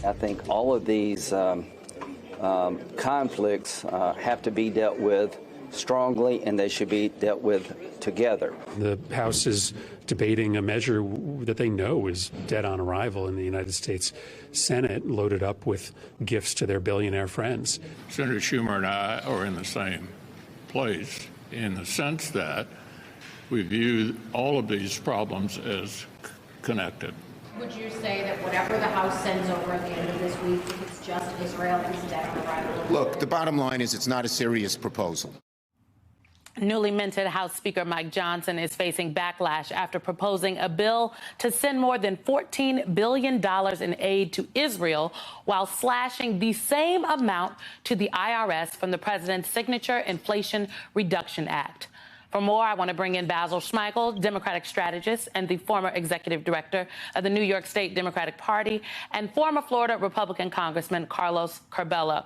I think all of these conflicts have to be dealt with strongly, and they should be dealt with together. The House is debating a measure that they know is dead on arrival in the United States Senate, loaded up with gifts to their billionaire friends. Senator Schumer and I are in the same place in the sense that we view all of these problems as connected. Would you say that whatever the House sends over at the end of this week, if it's just Israel, is dead on arrival? Look, the bottom line is it's not a serious proposal. Newly minted House Speaker Mike Johnson is facing backlash after proposing a bill to send more than $14 billion in aid to Israel while slashing the same amount to the IRS from the president's signature Inflation Reduction Act. For more, I want to bring in Basil Schmeichel, Democratic strategist and the former executive director of the New York State Democratic Party, and former Florida Republican Congressman Carlos Curbelo.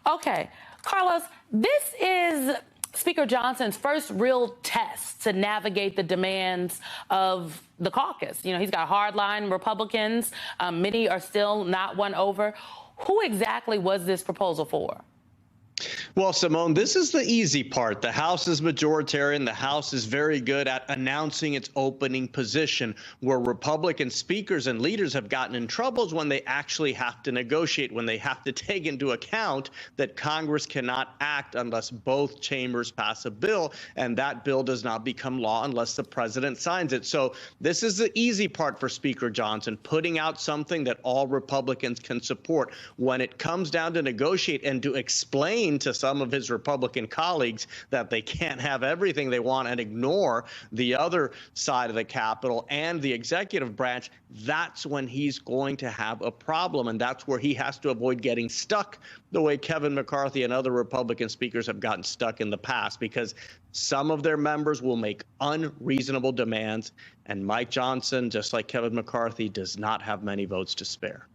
Okay, Carlos, this is Speaker Johnson's first real test to navigate the demands of the caucus. You know, he's got hardline Republicans. Many are still not won over. Who exactly was this proposal for? Well, Simone, this is the easy part. The House is majoritarian. The House is very good at announcing its opening position. Where Republican speakers and leaders have gotten in trouble is when they actually have to negotiate, when they have to take into account that Congress cannot act unless both chambers pass a bill, and that bill does not become law unless the president signs it. So this is the easy part for Speaker Johnson, putting out something that all Republicans can support. When it comes down to negotiate and to explain to some of his Republican colleagues that they can't have everything they want and ignore the other side of the Capitol and the executive branch, that's when he's going to have a problem. And that's where he has to avoid getting stuck the way Kevin McCarthy and other Republican speakers have gotten stuck in the past, because some of their members will make unreasonable demands. And Mike Johnson, just like Kevin McCarthy, does not have many votes to spare.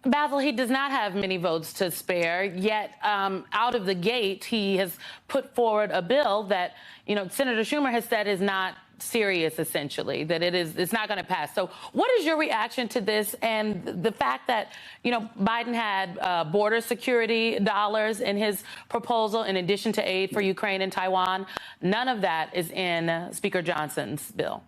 Basil, he does not have many votes to spare, yet out of the gate, he has put forward a bill that, you know, Senator Schumer has said is not serious, essentially, that it's not going to pass. So what is your reaction to this and the fact that, you know, Biden had border security dollars in his proposal in addition to aid for Ukraine and Taiwan? None of that is in Speaker Johnson's bill.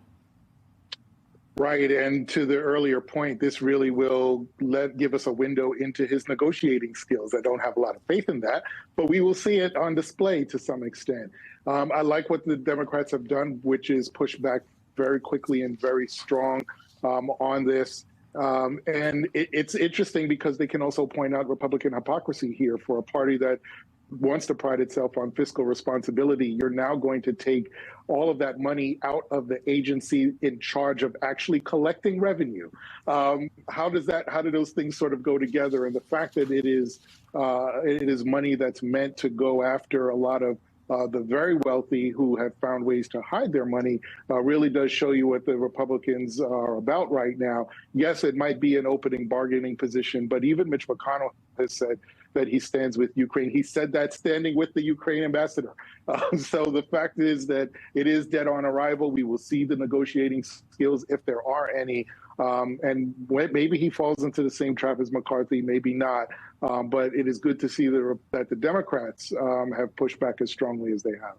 Right. And to the earlier point, this really will give us a window into his negotiating skills. I don't have a lot of faith in that, but we will see it on display to some extent. I like what the Democrats have done, which is push back very quickly and very strong on this. And it's interesting because they can also point out Republican hypocrisy here for a party that wants to pride itself on fiscal responsibility. You're now going to take all of that money out of the agency in charge of actually collecting revenue. How do those things sort of go together? And the fact that it is money that's meant to go after a lot of the very wealthy who have found ways to hide their money really does show you what the Republicans are about right now. Yes, it might be an opening bargaining position, but even Mitch McConnell has said that he stands with Ukraine. He said that standing with the Ukraine ambassador. So the fact is that it is dead on arrival. We will see the negotiating skills if there are any. And maybe he falls into the same trap as McCarthy, maybe not. But it is good to see that the Democrats have pushed back as strongly as they have.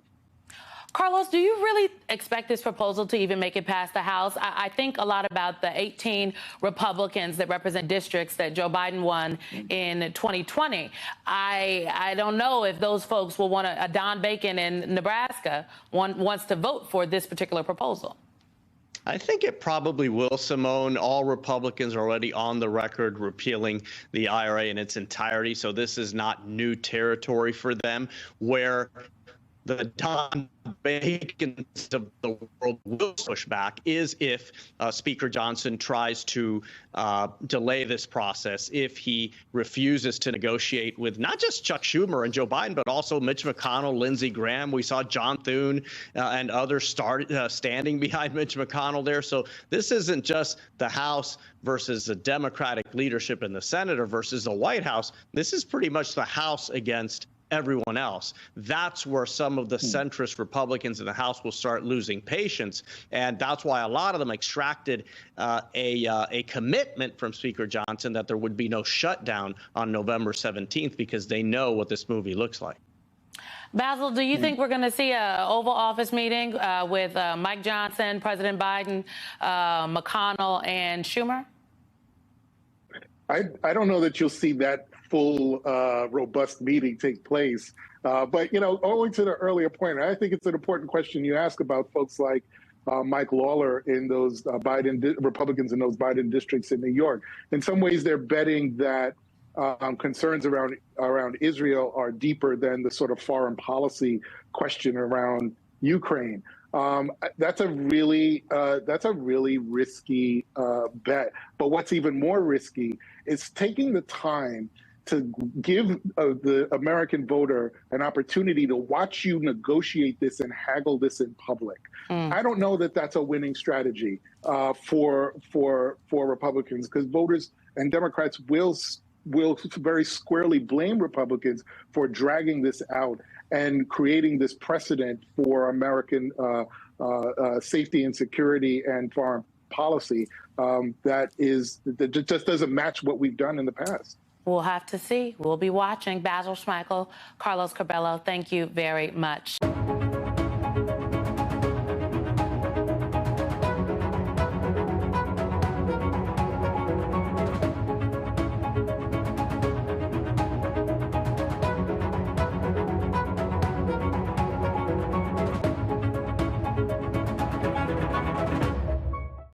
Carlos, do you really expect this proposal to even make it past the House? I think a lot about the 18 Republicans that represent districts that Joe Biden won in 2020. I don't know if those folks will want to, Don Bacon in Nebraska wants to vote for this particular proposal. I think it probably will, Simone. All Republicans are already on the record repealing the IRA in its entirety, so this is not new territory for them. Where the Don Bacons of the world will push back is if Speaker Johnson tries to delay this process, if he refuses to negotiate with not just Chuck Schumer and Joe Biden, but also Mitch McConnell, Lindsey Graham. We saw John Thune and others standing behind Mitch McConnell there. So this isn't just the House versus the Democratic leadership in the Senate or versus the White House. This is pretty much the House against everyone else. That's where some of the centrist Republicans in the House will start losing patience. And that's why a lot of them extracted a commitment from Speaker Johnson that there would be no shutdown on November 17th, because they know what this movie looks like. Basil, do you think we're going to see an Oval Office meeting with Mike Johnson, President Biden, McConnell, and Schumer? I don't know that you'll see that full, robust meeting take place. But, owing to the earlier point, I think it's an important question you ask about folks like Mike Lawler in those Republicans in those Biden districts in New York. In some ways, they're betting that concerns around Israel are deeper than the sort of foreign policy question around Ukraine. That's a really risky bet. But what's even more risky is taking the time to give the American voter an opportunity to watch you negotiate this and haggle this in public. I don't know that that's a winning strategy for Republicans, because voters and Democrats will very squarely blame Republicans for dragging this out and creating this precedent for American safety and security and foreign policy that just doesn't match what we've done in the past. We'll have to see. We'll be watching. Basil Schmeichel, Carlos Curbelo, thank you very much.